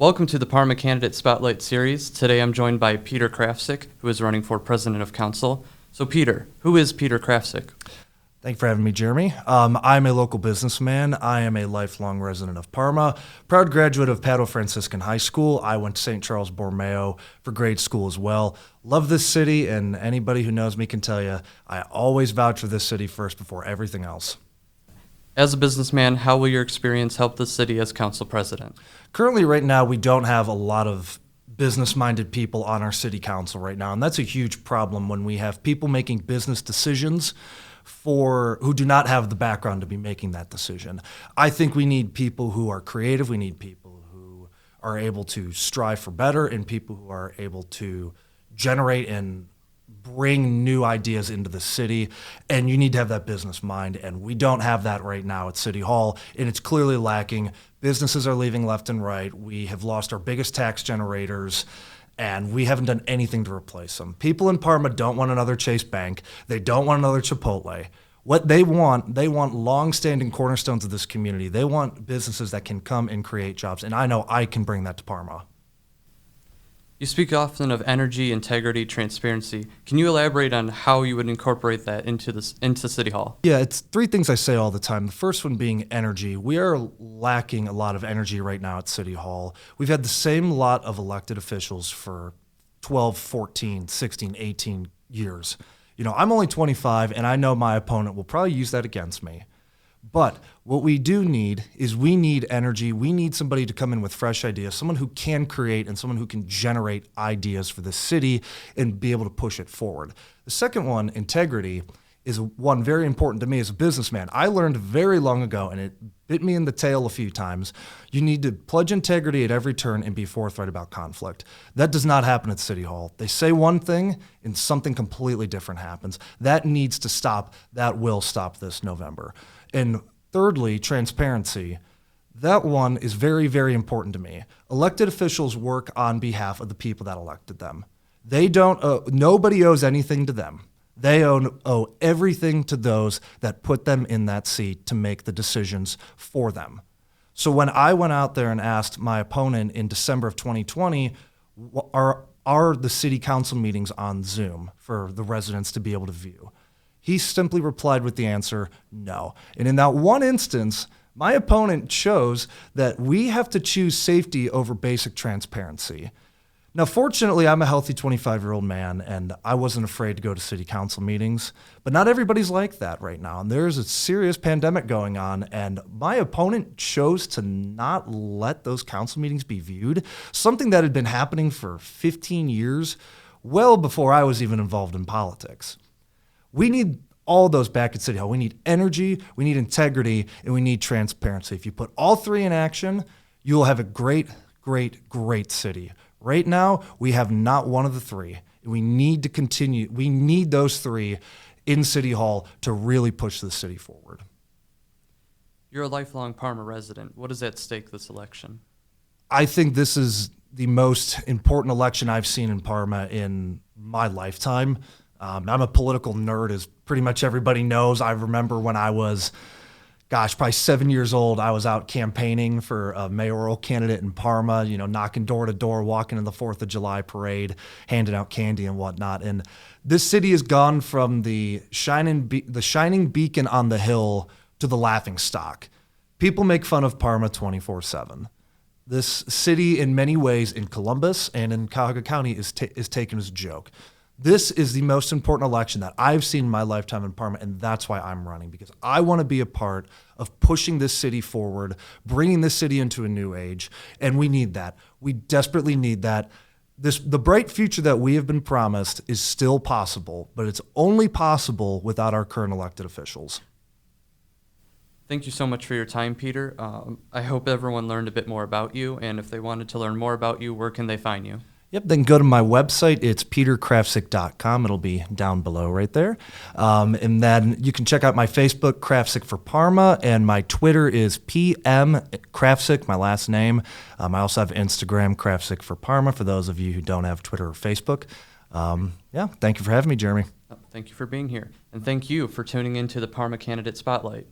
Welcome to the Parma Candidate Spotlight Series. Today I'm joined by Peter Krafcik, who is running for President of Council. So Peter, who is Peter Krafcik? Thank you for having me, Jeremy. I'm a local businessman. I am a lifelong resident of Parma, proud graduate of Padua Franciscan High School. I went to St. Charles Borromeo for grade school as well. Love this city, and anybody who knows me can tell you, I always vouch for this city first before everything else. As a businessman, how will your experience help the city as council president? Currently, right now, we don't have a lot of business-minded people on our city council right now, and that's a huge problem when we have people making business decisions who do not have the background to be making that decision. I think we need people who are creative. We need people who are able to strive for better and people who are able to generate and bring new ideas into the city, and you need to have that business mind, and we don't have that right now at City Hall, and it's clearly lacking. Businesses are leaving left and right. We have lost our biggest tax generators, and we haven't done anything to replace them. People in Parma don't want another Chase Bank. They don't want another Chipotle. What they want long-standing cornerstones of this community. They want businesses that can come and create jobs, and I know I can bring that to Parma. You speak often of energy, integrity, transparency. Can you elaborate on how you would incorporate that into City Hall? Yeah, it's three things I say all the time. The first one being energy. We are lacking a lot of energy right now at City Hall. We've had the same lot of elected officials for 12, 14, 16, 18 years. I'm only 25, and I know my opponent will probably use that against me. But what we do need is we need energy. We need somebody to come in with fresh ideas, someone who can create and someone who can generate ideas for the city and be able to push it forward. The second one, integrity, is one very important to me as a businessman. I learned very long ago, and it bit me in the tail a few times, you need to pledge integrity at every turn and be forthright about conflict. That does not happen at City Hall. They say one thing and something completely different happens. That needs to stop. That will stop this November. And thirdly, transparency. That one is very, very important to me. Elected officials work on behalf of the people that elected them. They don't. Nobody owes anything to them. They owe everything to those that put them in that seat to make the decisions for them. So when I went out there and asked my opponent in December of 2020, are the city council meetings on Zoom for the residents to be able to view? He simply replied with the answer, no. And in that one instance, my opponent chose that we have to choose safety over basic transparency. Now, fortunately, I'm a healthy 25-year-old man, and I wasn't afraid to go to city council meetings. But not everybody's like that right now, and there's a serious pandemic going on, and my opponent chose to not let those council meetings be viewed, something that had been happening for 15 years, well before I was even involved in politics. We need all those back at City Hall. We need energy, we need integrity, and we need transparency. If you put all three in action, you will have a great, great, great city. Right now, we have not one of the three. We need to continue. We need those three in City Hall to really push the city forward. You're a lifelong Parma resident. What is at stake this election? I think this is the most important election I've seen in Parma in my lifetime. I'm a political nerd, as pretty much everybody knows. I remember when I was, probably 7 years old, I was out campaigning for a mayoral candidate in Parma, knocking door to door, walking in the 4th of July parade, handing out candy and whatnot. And this city has gone from the shining beacon on the hill to the laughing stock. People make fun of Parma 24/7. This city, in many ways, in Columbus and in Cuyahoga County, is taken as a joke. This is the most important election that I've seen in my lifetime in Parma, and that's why I'm running, because I want to be a part of pushing this city forward, bringing this city into a new age, and we need that. We desperately need that. The bright future that we have been promised is still possible, but it's only possible without our current elected officials. Thank you so much for your time, Peter. I hope everyone learned a bit more about you, and if they wanted to learn more about you, where can they find you? Yep, then go to my website. It's peterkrafcik.com. It'll be down below right there. And then you can check out my Facebook, Krafcik for Parma, and my Twitter is PM Krafcik, my last name. I also have Instagram, Krafcik for Parma, for those of you who don't have Twitter or Facebook. Thank you for having me, Jeremy. Thank you for being here, and thank you for tuning into the Parma Candidate Spotlight.